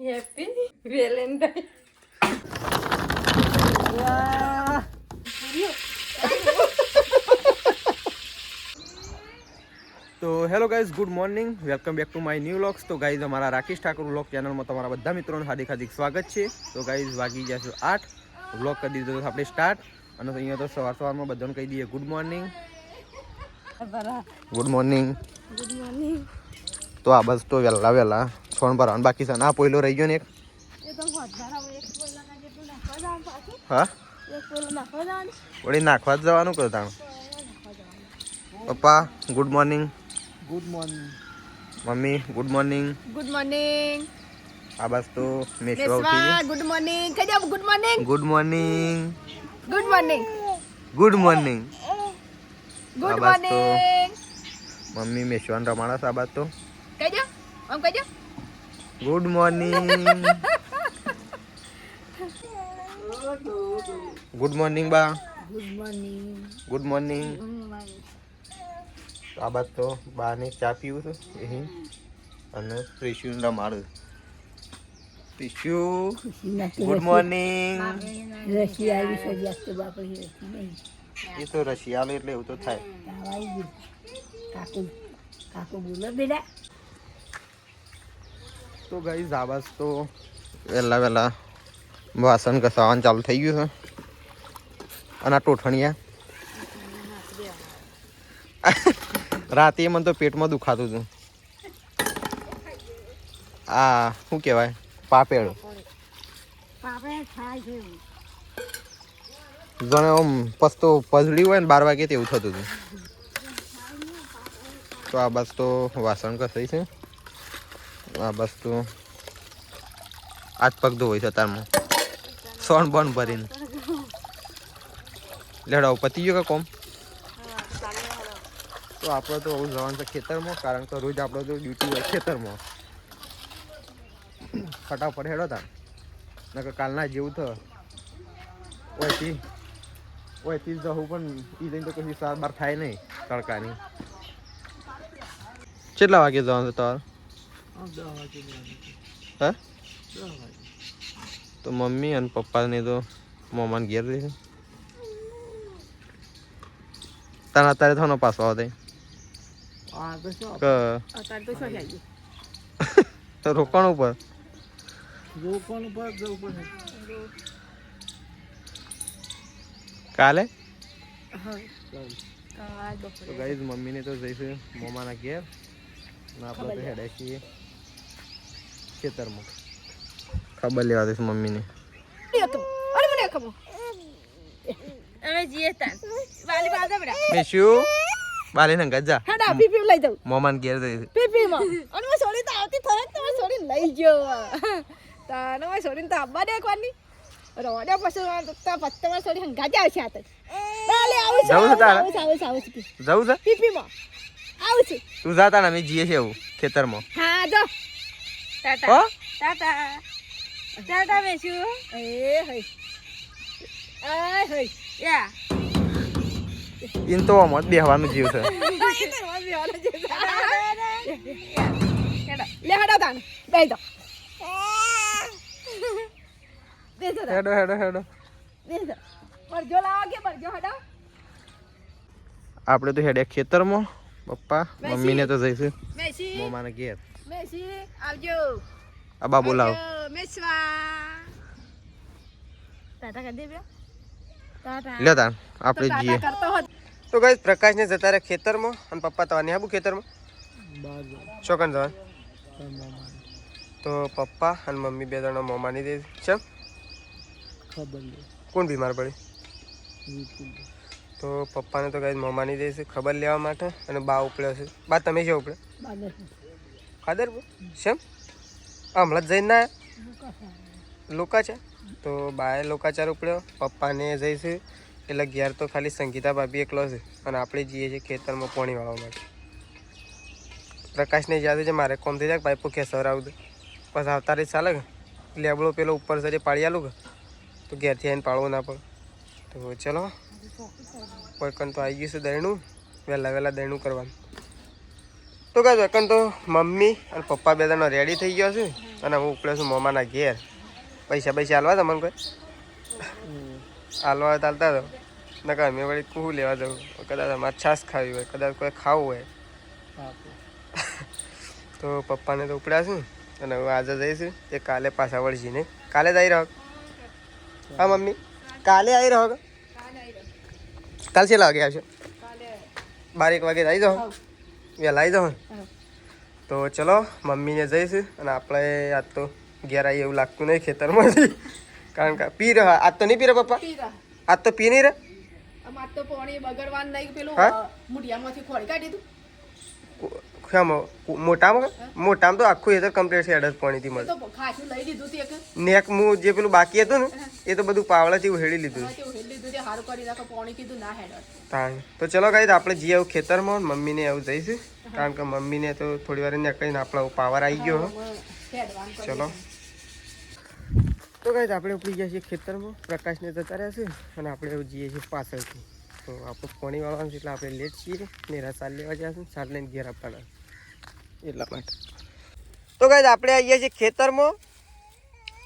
Happy valentine. તો hello guys, good morning, welcome back to my new vlogs. તો guys, અમારા Rakesh Thakor vlog ચેનલમાં તમારા બધા મિત્રોનું હાર્દિક હાર્દિક સ્વાગત છે. તો ગાઈઝ, વાગી ગયા છે 8. વ્લોગ કરી દીધો તો આપણે સ્ટાર્ટ. અને અહીંયા તો સવારમાં બધાને કહી દઈએ good morning. Good morning. Good morning. તો આ બસ તો વહેલા છોણ ભરવાનું બાકી છે. આ પોઈલો રહી ગયો ને એક. હા, વળી નાખવા જ જવાનું કહો તાણ. પપ્પા ગુડ મોર્નિંગ. Good morning. મમ્મી ગુડ મોર્નિંગ. Good morning. આ બસ તો મેશવા ઉઠી. Good morning. કહી દો good morning. Good morning. Good morning. Good morning. Good morning. મમ્મી મેશવાન રમાડા છે. આ બાદ તો કહી દો, આમ કહી દો. Good morning. ગુડ મોર્નિંગ બા. Good morning. Good morning. આ બાદ તો બાને ચા પીવું છે અહીં અને ત્રિશુને રમાડું. ત્રિશુ ગુડ મોર્નિંગ. એ તો રશિયાલો એટલે એવું તો થાય. તો ગાઈઝ, આ બસ તો વહેલા વાસણ ઘસાવાનું ચાલુ થઈ ગયું છે. અને આ ટોઠણિયા રાતે મને તો પેટમાં દુખાતું હતું. આ શું કહેવાય, પાપેડ. જાણે આમ પસ્તો પજળી હોય ને 12 વાગે તેવું થતું હતું. તો આ બસ તો વાસણ ઘસાઈ છે. આ બસ તો હાથ પગ ધોવાય છે તારમાં સોન બોન ભરીને. લેડાવ પતી ગયો કે કોમ. તો આપણે તો આવું જવાનું છે ખેતરમાં, કારણ કે રોજ આપણે તો ડ્યુટી હોય ખેતરમાં. ફટાફટ હેડો તા નકર કાલના જેવું તો ઓયથી જવું પણ એ લઈને તો કશી સાર બાર થાય નહીં તડકાની. કેટલા વાગે જવાનું છે તમારે? હા, તો મમ્મી અને પપ્પાને તો મોમાન ઘેર રહે છે. તને અત્યારે થોડો પાછો આવે તો રોકાણ ઉપર કાલે. તો ગાઈઝ, મમ્મીને તો જઈશું મોમાના ઘેર અને આપણે તો હેડે છીએ ખેતરમાં. ખબર લેવા દઈશ મમ્મીને. મેશુ બાલી ને ગજા મોમાન ઘેર જઈશું. લઈ ગયો તાનો છોડીને તો આબા દે કોની રોડે પછી તમારે છોડી હંગાજા આવશે આ તો. જવું છે તારે? આવું છે જવું છે પીપીમાં આવું છે. તું જાતા ને અમે જઈએ છીએ એવું ખેતરમાં. હા જો ટાટા ટાટા ટાટા મેશુ એ હઈ આ હઈ યા ઇન તો મત બેહવાનું જીવ છે. લે હડો તાન બેહી દો. હેડો બરજો લાવો કે બરજો હડો. આપણે તો હેડે ખેતરમાં. પપ્પા મમ્મીને તો જઈશું મેસી મોમાના ઘેર. મેસી આવજો. આ બા બોલાવો. મેસવા ટાટા કરી દે બે ટાટા લે તાન આપણે જઈએ. કરતો હો. તો ગાઈસ, પ્રકાશને જતા રહ્યા ખેતરમાં અને પપ્પા તો આને આબુ ખેતરમાં ચોકન જવાનું. તો પપ્પા અને મમ્મી બે જણા મોમાની દે છે. કોણ બીમાર પડી? તો પપ્પાને તો ગાઈસ મોમાની દે છે ખબર લેવા માટે. અને બા ઉપડ્યો છે. બા તમે છે ઉપડે ખાદર છે હમણાં જ જઈને ના લોકાચાર. તો બાએ લોકાચાર ઉપડ્યો. પપ્પાને જઈશે એટલે ઘેર તો ખાલી સંગીતા ભાભી એકલો છે અને આપણે જઈએ છીએ ખેતરમાં પાણી વાળવા માટે. પ્રકાશને યાદ છે મારે કોમ થઈ જાય પાઇપો ખેસર આવું બસ આવતા રહી ચાલે કે લેબડો પેલો ઉપર સરી પાડી આલું કે તો ઘેરથી આવીને પાડવો ના પડે. તો ચલો કોઈ કન તો આવી ગયું છે દહીણું. વહેલા દહીણું કરવાનું. તો કાંઈ વેકન તો મમ્મી અને પપ્પા બે જણા રેડી થઈ ગયા છે. તો અને હું ઉપડ્યો છું મોમાના ઘેર. પૈસા હાલવા તમને કોઈ હાલવા ચાલતા હતો નકા અમે વળી કું લેવા જવું કદાચ અમારે છાશ ખાવી હોય કદાચ કોઈ ખાવું હોય તો પપ્પાને તો ઉપડ્યા છું અને હું આજે જઈશું એ કાલે પાછા વળશે નહીં કાલે જ આવી રહ્યો હા મમ્મી કાલે આવી રહ્યો કાલે છેલ્લા વાગે આવશો 12 વાગે આવી જાઓ વહેલા આવી જાઓ તો ચલો મમ્મીને જઈશું અને આપણે આજ તો ઘેર આવીએ એવું લાગતું નહીં ખેતરમાંથી કારણ કે પી રહ્યા આજ તો નહીં પી રહ્યા પપ્પા આજ તો પી નહીં રહ્યા અમાર તો પાણી બગડવાનું નહીં પેલું મુઢિયામાંથી ખોળી કાઢી દીધું મોટામાં તો આખું એ તો કમ્પ્લીટ છે અડદ પાણીથી મળે તો ખાસું લઈ લીધું તે કે નેક હું જે પેલું બાકી હતું ને એ તો બધું પાવડાથી ઉહેડી લીધું હારું કરી નાખો પાણી કીધું ના હેડ હા તો ચલો ગાઈસ આપણે જઈએ આવું ખેતરમાં મમ્મીને આવું જઈશું કારણ કે મમ્મીને તો થોડી વાર નીકળીને આપણો પાવર આવી ગયો ચલો તો ગાઈસ આપણે ઉપડી ગયા છીએ ખેતરમાં પ્રકાશને જતા રહ્યા છે અને આપણે એવું જઈએ છીએ પાછળથી તો આપણે પાણી વાળવાનું છે એટલે આપણે લેટ છીએ ને સાલ લેવા જઈશું સાલ લઈને ઘેર આપવાના એટલા માટે તો ગાઈસ આપણે આવીએ છીએ ખેતરમાં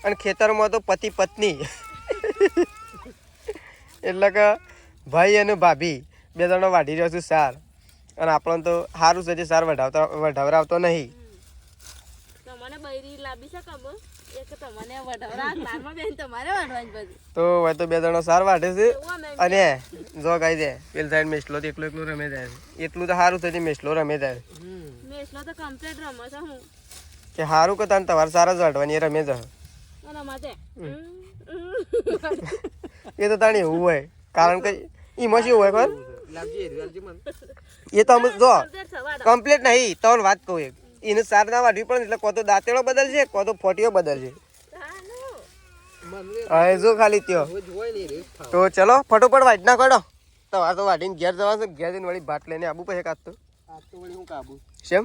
અને ખેતરમાં તો પતિ પત્ની એટલે કે ભાઈ અને ભાભી 2 જણા વાઢી રહ્યો છું સાર અને આપણને તો સારું છે જે સાર વઢાવરાવતો નહીં તો હવે તો 2 જણા સાર વાઢે છે અને જો ગાઈ દે પેલી સાઈડ મેસલો તો એકલું રમે જાય એટલું તો સારું છે મેસલો રમે જાય કે સારું કે તાને તમારે સારા જ વાઢવાની એ રમે જાય એ તો તાણી એવું હોય કારણ કે એમાં શું હોય ખબર એ તો અમે જો કમ્પ્લીટ નહીં તો વાત કહું એક એને સાર ના વાઢવી પડે એટલે કો તો દાંતેડો બદલશે કો તો ફોટીઓ બદલશે હવે જો ખાલી ત્યો તો ચલો ફટોફટ વાઢ ના કાઢો તમારે તો વાઢીને ઘેર જવાનું છે ઘેર જઈને વળી ભાત લઈને આબુ પછી કાઢતો શેમ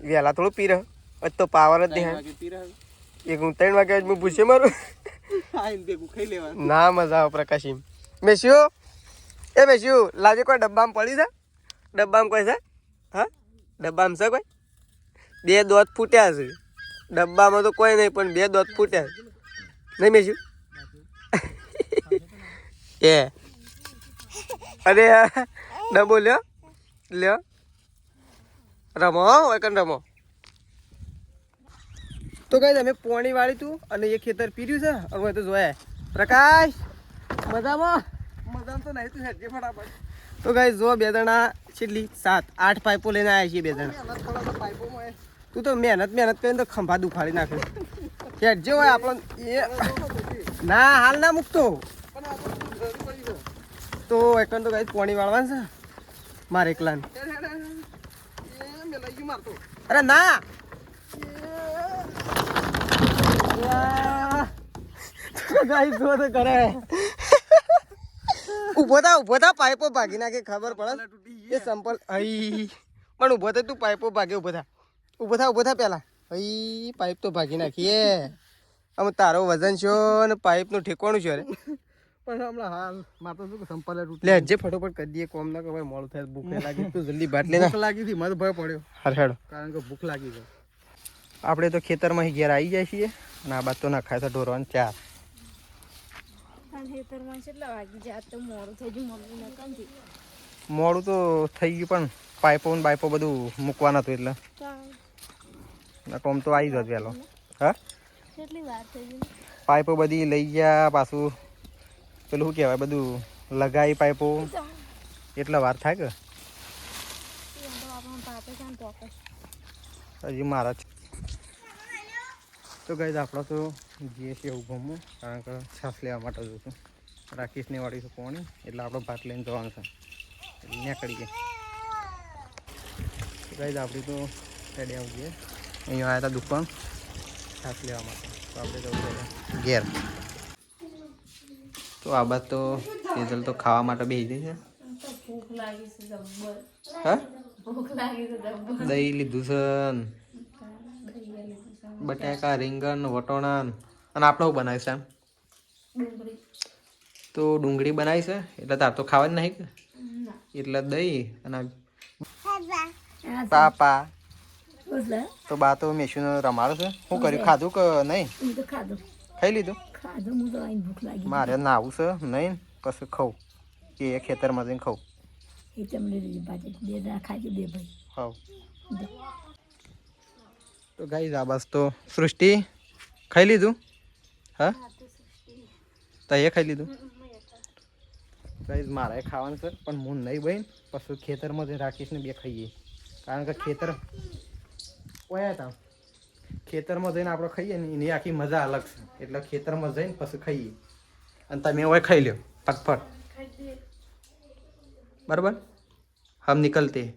વહેલા થોડું પી રહ્યો તો પાવર જ નહીં એક હું 3 વાગે હું પૂછે મારું ના મજા આવે પ્રકાશી મેસ્યું એ મેસ્યું લાવજે કોઈ ડબ્બામાં પડી છે ડબ્બામાં કોઈ છે હા ડબ્બામાં છે કોઈ 2 દોત ફૂટ્યા છે ડબ્બામાં તો કોઈ નહીં પણ 2 દોત ફૂટ્યા નહીં મેસ્યું એ અરે ડબ્બો લ્યો રમો એકન રમો તો કઈ અમે પોણી વાળી તું અને એ ખેતર પીર્યું છે અને તો જોયા પ્રકાશ મજામાં તો નહીં તું હેઠે ફટાફટ તો કઈ જો 2 જણા છેલ્લી 7-8 પાઇપો લઈને આવ્યા છીએ 2 જણા તું તો મહેનત કરીને તો ખંભા દુખાડી નાખે હેઠ જે હોય આપણો એ ના હાલ ના મૂકતો તો એકન તો કઈ પોણી વાળવાનું છે મારે એકલાને અરે ના ઉભો થા પાઇપો ભાગી નાખે ખબર પડે એ સંપલ પણ ઉભો થા તું પાઇપો ભાગે ઉભો થા પેલા પાઇપ તો ભાગી નાખીએ આમ તારો વજન છો ને પાઇપ નું ઠેકવાનું છે પણ હમણાં હાલ માતો શું સંપલ લે જે ફટોફટ કરી દઈએ કોમ ના કે મોડું થાય ભૂખ લાગી તું જલ્દી ભાત લેના ભૂખ લાગી હતી મને ભય પડ્યો હરહેડ કારણ કે ભૂખ લાગી ગઈ આપણે તો ખેતરમાં ઘેર આવી જાય છીએ અને આ બાદ તો ના ખાય તો ઢોરવાનું 4 મોડું તો થઈ ગયું પણ પાઇપો ને બાઇપો બધું મૂકવાના હતું એટલે કોમ તો આવી જત વહેલો હા પાઇપો બધી લઈ ગયા પાછું પેલું શું કહેવાય બધું લગાવી પાઇપો એટલા વાર થાય કે હજી મારા તો ગઈ આપણે તો જઈએ છીએ ઉભમું કારણ કે છાસ લેવા માટે જઈશું રાકેશને વાળી છે પાણી એટલે આપણે ભાત લઈને જવાનું છે એટલે નીકળી ગઈ ગઈ આપણી તો રેડી આવી ગઈ અહીંયા આવ્યા હતા દુકાન છાસ લેવા માટે તો આપણે જવું ઘેર તો આ બાદ તો તેજલ તો ખાવા માટે બેસી જાય છે હા દહીં લીધું છે બટાકા રીંગણ વટોણા અને આપણે શું બનાવીશ આમ તો ડુંગળી બનાવી છે એટલે તાર તો ખાવાની નહીં કે એટલે દહીં અને પાપા તો બા તો મેશુને રમાડે છે શું કર્યું ખાધું કે નહીં ખાઈ લીધું મારે નાવું છે નહીં પછી ખાઉં કે એ ખેતરમાં જઈને ખાઉં હા તો ગાઈઝ આ બસ તો સૃષ્ટિ ખાઈ લીધું હા તો એ ખાઈ લીધું ગાઈઝ મારે ખાવાનું છે પણ હું નહીં બહેન પછી ખેતરમાં જઈને રાખીશ ને બે ખાઈએ કારણ કે ખેતર ઓયા હતા ખેતરમાં જઈને આપણે ખાઈએ ને એની આખી મજા અલગ છે એટલે ખેતરમાં જઈને પછી ખાઈએ અને તમે ઓય ખાઈ લો ફટફટ बराबर हम निकलते हैं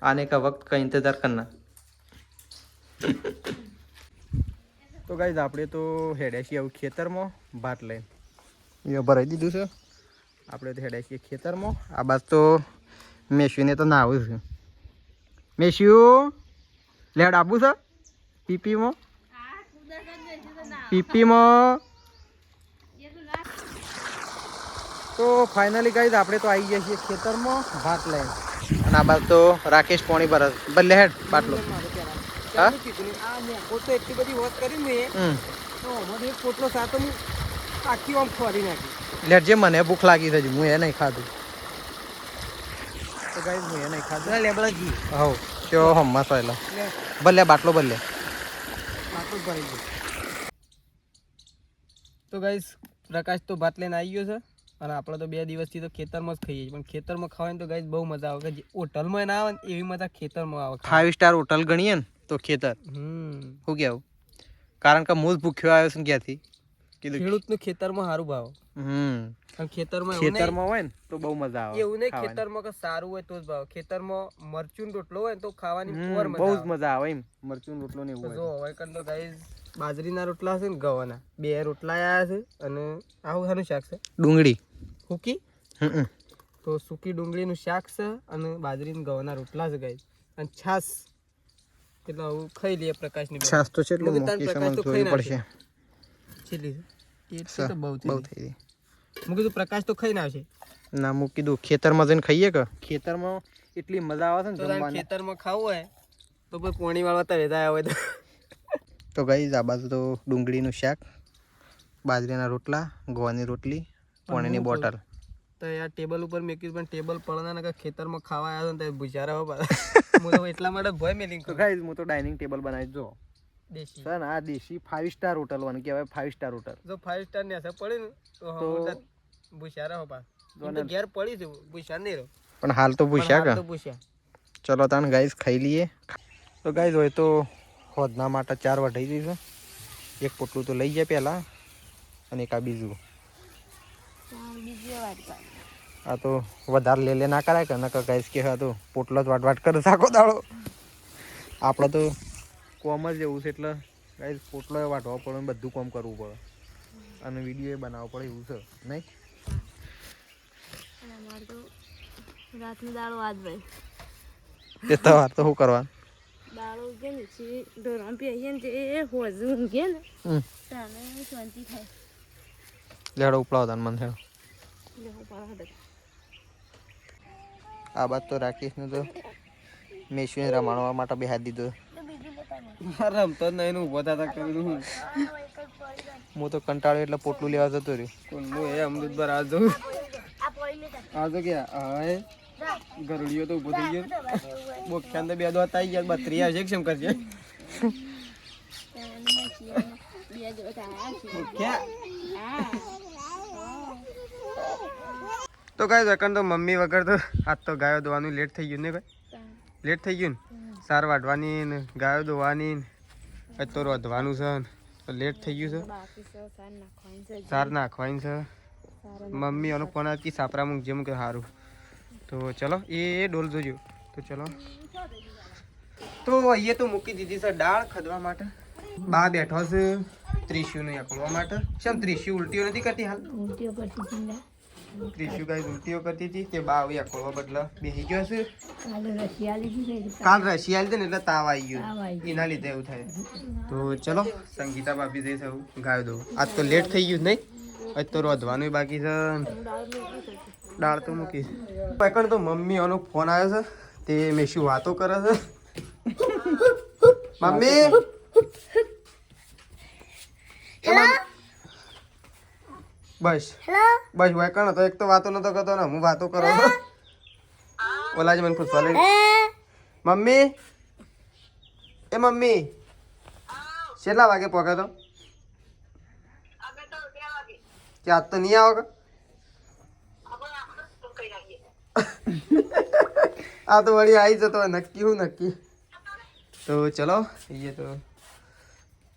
आने का वक्त का इंतज़ार करना तो गाइस આપણે તો હેડ્યા છીએ આવું ખેતરમાં ભાત લઈને એ ભરાઈ દીધું છે આપણે તો હેડ્યા છીએ ખેતરમાં આ બાદ તો મેશ્યુને તો ના આવું છે મેશ્યુ લેડ આપવું છે પીપીમાં તો ફાઇનલી ગાઈઝ આપણે તો આવી ગયા છીએ ખેતરમાં ભાત લઈને અને આ બાદ તો રાકેશ પોણી ભરત બદલે હેડ બાટલો હા તો એટલી બધી વાત કરી મેં તો અમારે પોટલો સાતો હું આખી આમ ફરી નાખી લેટ જે મને ભૂખ લાગી છે હું એ નહીં ખાધું તો ગાઈઝ હું એ નહીં ખાધું લેબડા જી હવ ચો હમ્મા સોયલા બદલે બાટલો બદલે આટલું ભરી ગયું તો ગાઈઝ પ્રકાશ તો ભાત લઈને આવી ગયો છે અને આપણે તો 2 દિવસથી તો ખેતરમાં જ ખાઈએ પણ ખેતરમાં ખાવાની તો ગાઈઝ બહુ મજા આવે કે હોટલમાં ના આવે ને એવી મજા ખેતરમાં આવે 5 સ્ટાર હોટલ ગણીએ ને તો ખેતર શું કેવું કારણ કે મૂળ ભૂખ્યો આવ્યો છું ક્યાંથી કીધું ખેડૂતનું ખેતરમાં સારું ભાવ અને ખેતરમાં હોય ને તો બહુ મજા આવે એવું નહીં ખેતરમાં કે સારું હોય તો જ ભાવ ખેતરમાં મરચું રોટલો હોય ને તો ખાવાની બહુ જ મજા આવે એમ મરચું રોટલો ને એવું જો હવે તો ગાઈઝ બાજરીના રોટલા છે ને ગવાના 2 રોટલા આયા છે અને આવું શાનું શાક છે ડુંગળી સૂકી તો સૂકી ડુંગળીનું શાક છે અને બાજરીના ગવાના રોટલા છે ગાઈઝ અને છાશ એટલે હું ખાઈ લઈએ પ્રકાશની છાશ તો કેટલું મોકી સમજ જોવી પડશે છેલી એ તો બહુ થઈ ગઈ હું કીધું પ્રકાશ તો ખાઈને આવશે ના હું કીધું ખેતરમાં જઈને ખાઈએ કે ખેતરમાં એટલી મજા આવે છે ને જમવાની ખેતરમાં ખાવું હોય તો પછી પોણી વાળવા તવે જાય હોય તો ગાઈઝ આ બાજુ તો ડુંગળીનું શાક બાજરીના રોટલા ગવાની રોટલી પાણીની બોટલ તો યાર ટેબલ ઉપર મેક્યું પણ ટેબલ પડના ને ખેતરમાં ખાવા આવ્યા ને તો ભૂજારા હો હું તો એટલા માટે ભય મેલિંગ તો ગાઈઝ હું તો ડાઇનિંગ ટેબલ બનાવી જો દેશી સર આ દેશી 5 સ્ટાર હોટલ વન કહેવાય 5 સ્ટાર હોટલ જો 5 સ્ટાર ની અસર પડી ને તો ભૂસારા હો પા તો ઘેર પડી છે ભૂસા નહીં રહો પણ હાલ તો ભૂસ્યા કે ભૂસ્યા ચલો તાન ગાઈઝ ખાઈ લઈએ તો ગાઈઝ હોય તો હોદના માટે 4 વઢાઈ દીધું એક પોટલું તો લઈ જાય પહેલા અને એક આ બીજું આ તો વધારે લે ના કરાય કે નકર ગાઈઝ કે તો પોટલો જ વાટ કરે સાકો દાડો આપણે તો કોમ જ એવું છે એટલે ગાઈઝ પોટલો વાટવો પડે બધું કામ કરવું પડે અને વિડીયો બનાવવો પડે એવું છે નહીં રાતની દાળો આજ ભાઈ તે તો વાર તો શું કરવાનું દાળો કે ને છે ઢોરણ પીએ ને તે હોજુ ઊંઘે ને તાને શાંતિ થાય લેડો ઉપલાવ તાન મન થયો આ બાદ તો રાકેશને તો મેશુને રમાડવા માટે બેહાડી દીધો રમતો જ નહીં ઉભો થતા કરું હું તો કંટાળ્યો એટલે પોટલું લેવા જતો રહ્યો હું એ અમૃત પર આ જઉં આ તો કે હા ગરડીયો તો ઉભો થઈ ગયો બોખ્યાન તો 2 દોત આવી ગયા 32 આવશે કેમ કરજે તો ગાઈસ અકન તો મમ્મી વગર તો આજ તો ગાયો દોવાનું લેટ થઈ ગયું ને ભાઈ લેટ થઈ ગયું ને સાર વાટવાની ને ગાયો દોવાની ને તો રોધવાનું છે તો લેટ થઈ ગયું છે સાર નાખવાની છે મમ્મી એનો ફોન આવી સાપરા મૂક જેમ કે સારું તો ચલો એ ડોલ જોજો તો ચલો તો અહીંયા તો મૂકી દીધી છે દાળ ખદવા માટે બા બેઠો છે ત્રિશુને યાકળવા માટે કેમ ત્રિશુ ઉલટીઓ નથી કરતી હાલ ઉલટીઓ કરતી હતી ત્રિશુ ગાય ઉલટીઓ કરતી હતી તે બા યાકળવા બદલા બેસી ગયો છે કાલ કાલ રશિયા લીધી રશિયા લીધે ને એટલે તાવ આવી ગયો એના લીધે એવું થાય તો ચલો સંગીતા ભાભી જઈ સૌ ગાયો દો આજ તો લેટ થઈ ગયું નહીં આજ તો રોધવાનું બાકી છે દાળ તો મૂકી પણ તો મમ્મી એનો ફોન આવ્યો છે તે મેં શું વાતો કરે છે મમ્મી બસ બસ ભાઈ કણ તો એક તો વાતો નતો કરતો ને હું વાતો કરો ઓલા જ મને પૂછવા લઈ મમ્મી એ મમ્મી કેટલા વાગે પહોંચે તો કે આજ તો નહીં આવો કે આ તો વળી આવી જતો હોય નક્કી હું નક્કી તો ચલો એ તો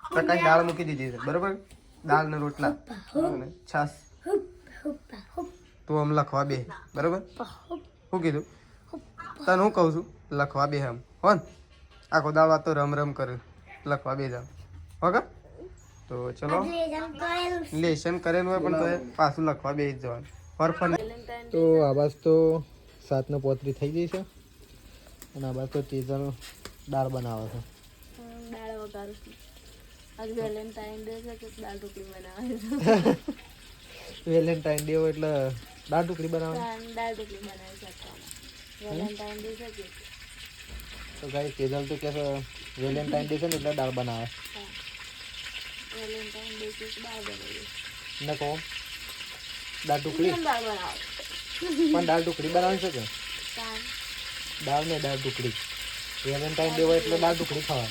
પ્રકાશ દાળ મૂકી દીધી છે બરોબર દાળ ને રોટલા અને છાસ તું આમ લખવા બે બરોબર શું કીધું તને હું કહું છું લખવા બે આમ હો ને આખો દાળ વાત તો રમ રમ કરે લખવા બે જામ ઓકે તો ચલો લેશન કરેલું હોય પણ તો પાછું લખવા બે જ જવાનું ફરફર તો આ બાજુ તો 7:35 થઈ ગઈ છે અને આ બાજુ તો તેજલ દાળ બનાવે છે દાળ વઘારું છું આજ વેલેન્ટાઇન ડે છે તો દાળ ઢોકળી બનાવે વેલેન્ટાઇન ડે હોય એટલે દાળ ઢોકળી બનાવે દાળ ઢોકળી બનાવી શકતા વેલેન્ટાઇન ડે છે કે તો ગાઈ તેજલ તો કે છે વેલેન્ટાઇન ડે છે ને એટલે દાળ બનાવે વેલેન્ટાઇન ડે છે દાળ બનાવી ને કહો દાળ ઢોકળી દાળ બનાવો પણ દાળ ઢોકળી બનાવી શકે કાન દાળ ને દાળ ઢોકળી વેલેન્ટાઇન ડે હોય એટલે દાળ ઢોકળી ખાવા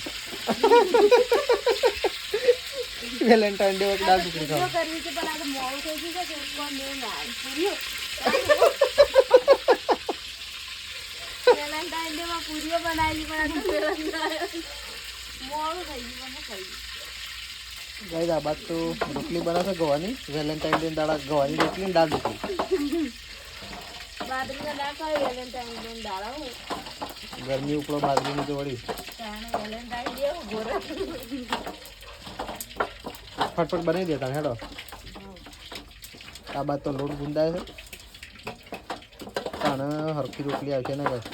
વેલેન્ટાઇન ડે હોય દાળ ઢોકળી ખાવા કરવી છે પણ આ તો મોડું થઈ ગયું છે કોણ ને ના પૂરીઓ વેલેન્ટાઇન ડે માં પૂરીઓ બનાવી પણ આ તો મોડું થઈ ગયું પણ ખાઈ ગાઈ આ બાદ તો ઢોકળી બનાવશે ગવાની વેલેન્ટાઇન ડે દાળ ગવાની રોટલી ને દાળ ઢોકળી બાદરીના દાળ ખાવી વેલેન્ટાઇન ડે દાળ આવું ગરમી ઉપડો બાજરીની તો વળી વેલેન્ટાઇન ડે ગોરા ફટફટ બનાવી દેતા હેડો આ બાદ તો લોટ ગુંદાય છે તાણે હરખી રોટલી આવશે ને બસ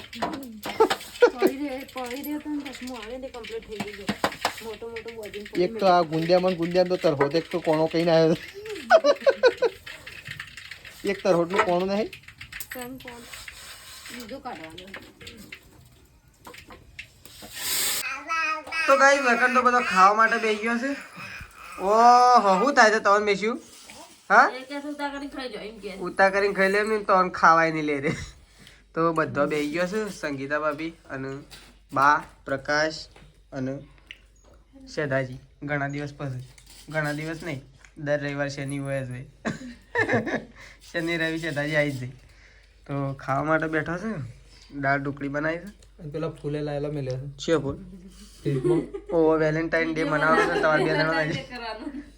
એક તો આ ગુંદ્યામાં તો તરહોત એક તો કોણો કઈ ના આવ્યો એક તરહોટ નું કોણું નહીં તો ગાઈ વેકન તો બધો ખાવા માટે બેસી ગયો છે ઓહો શું થાય છે તવન બેસ્યું હા ઉતા કરીને ખાઈ લે ને તવન ખાવાય નહીં લે રે તો બધો બેસી ગયો છે સંગીતા ભાભી અને બા પ્રકાશ અને શેધાજી ઘણા દિવસ પછી ઘણા દિવસ નહીં દર રવિવાર શનિ હોય જ હોય શનિ રવિ શેધાજી આવી જ જાય તો ખાવા માટે બેઠો છે દાળ ઢોકળી બનાવી છે પેલા ફૂલે લાયેલા મેલે છે ફૂલ ઓ વેલેન્ટાઇન ડે મનાવવાનો છે તમારે બે જણા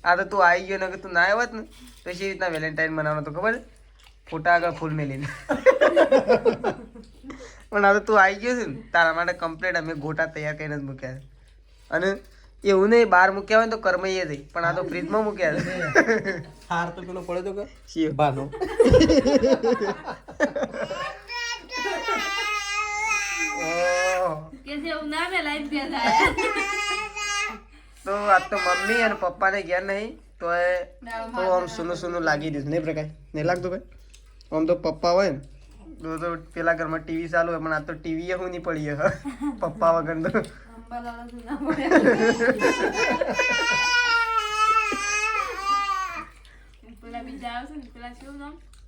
આ તો તું આવી ગયો ને કે તું ના આવ્યો ને તો શી રીતના વેલેન્ટાઇન મનાવવાનો તો ખબર ફોટા આગળ ફૂલ મેલીને પણ આ તો તું આવી ગયો છે ને તારા માટે કમ્પ્લીટ અમે ગોટા તૈયાર કરીને જ મૂક્યા છે અને એવું નહીં બહાર મૂક્યા હોય તો કરમઈએ થઈ પણ આ તો ફ્રીજમાં મૂક્યા છે હાર તો પેલો પડે તો કે શિવ ભાનો તો આ તો મમ્મી અને પપ્પાને ઘેર નહીં તો આમ સુનું સુનું લાગી દીધું નહીં પ્રકાશ નહીં લાગતું ભાઈ આમ તો પપ્પા હોય ને તો પેલા ઘરમાં ટીવી ચાલુ હોય પણ આ તો ટીવી હું નહીં પડી પપ્પા વગર તો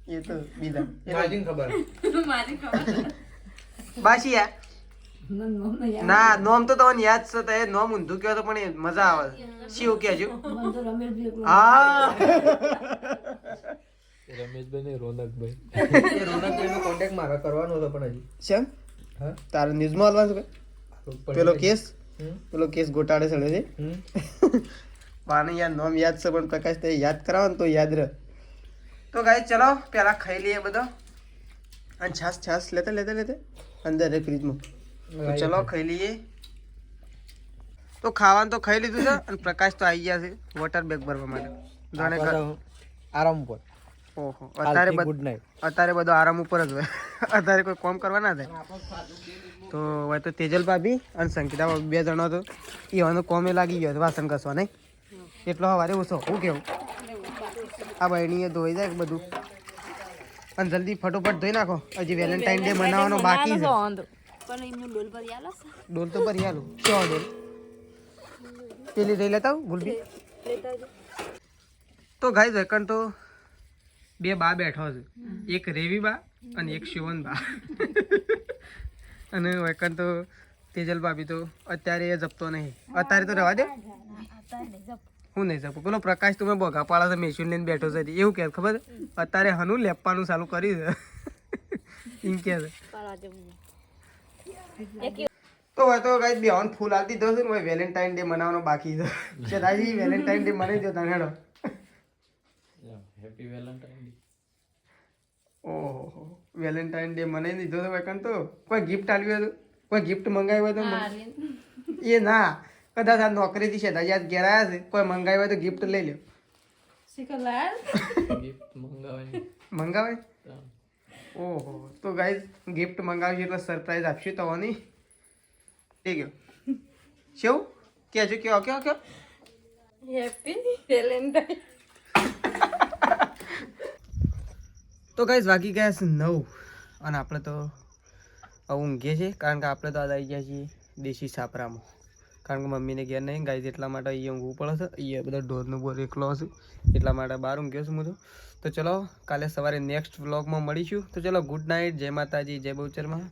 એ તો બીજા બાશિયા ના નોમ તો તમને યાદ છે તો એ નોમ ઊંધું કહો તો પણ એ મજા આવે શિવ કહેજો હા રમેશભાઈ ને રોનકભાઈ એ રોનકભાઈ નો કોન્ટેક્ટ મારા કરવાનો હતો પણ હજી શેમ હા તારે ન્યૂઝમાં આવવાનું છે પેલો કેસ ગોટાળે ચડે છે પાણી યાર નોમ યાદ છે પણ પ્રકાશ તે યાદ કરાવો ને તો યાદ રહે તો ગાઈ ચલો પેલા ખાઈ લઈએ બધો અને છાસ લેતા અંદર રે ફ્રીજમાં તો ચલો ખાઈ લઈએ તો ખાવાનું તો ખાઈ લીધું છે અને પ્રકાશ તો આવી ગયા છે વોટર બેગ ભરવા માટે જાણે આરામ પર ઓહો અત્યારે ગુડ નાઇટ અત્યારે બધો આરામ ઉપર જ હોય અત્યારે કોઈ કામ કરવા ના થાય તો હવે તો તેજલ ભાભી અને સંગીતા ભાભી બે જણો તો એવાનો કોમે લાગી ગયો વાસણ ઘસવા નહીં એટલો સવારે ઓછો હું કેવું આ બહેણીએ ધોઈ જાય બધું અને જલ્દી ફટોફટ ધોઈ નાખો હજી વેલેન્ટાઇન ડે મનાવવાનો બાકી છે ડોલ તો ભરી આલું કેવા ડોલ પેલી રહી લેતા આવું ગુલબી તો ગાઈસ વેકન તો બે બા બેઠો છે એક રેવી બા અને એક શિવન બા અને વેકન તો તેજલ ભાભી તો અત્યારે એ જપતો નહીં અત્યારે તો રહેવા દે હું નહીં જપું પેલો પ્રકાશ તું બોગા પાડા મેશીન લઈને બેઠો છે એવું કે ખબર અત્યારે હનું લેપવાનું ચાલુ કર્યું છે એમ કે છે તો હવે તો ગાઈસ બેહન ફૂલ આલતી દો છે ને વેલેન્ટાઇન ડે મનાવવાનો બાકી છે દાદી વેલેન્ટાઇન ડે મનાવી દો તને હેડો હેપી વેલેન્ટાઇન ડે ઓહો વેલેન્ટાઇન ડે મનાવી દીધો તો વેકન તો કોઈ ગિફ્ટ આલ્યું હતું કોઈ ગિફ્ટ મંગાવ્યું હતું એ ના કદાચ આ નોકરીથી છે દાદી આજ ઘેર આવ્યા છે કોઈ મંગાવ્યું હોય તો ગિફ્ટ લઈ લ્યો ગિફ્ટ મંગાવે ઓહો તો ગાઈસ ગિફ્ટ મંગાવ્યું એટલે સરપ્રાઈઝ આપશું તો નહીં ઠીક છે શું કહેજો કયો કયો કયો હેપી વેલેન્ટાઇન તો ગાઈસ વાગી ગયા છે 9 અને આપણે તો ઊંઘીએ છીએ કારણ કે આપણે તો આજ આવી ગયા છીએ દેશી સાપરામાં કારણ કે મમ્મીને ઘેર નહીં ગાઈસ એટલા માટે અહીંયા ઊંઘવું પડે છે અહીંયા બધા ઢોરનો બોર એકલો હશે એટલા માટે બહાર ઊંઘ્યો છું હું તો ચલો કાલે સવારે નેક્સ્ટ વ્લોગમાં મળીશું તો ચલો ગુડ નાઇટ જય માતાજી જય બહુચરમાં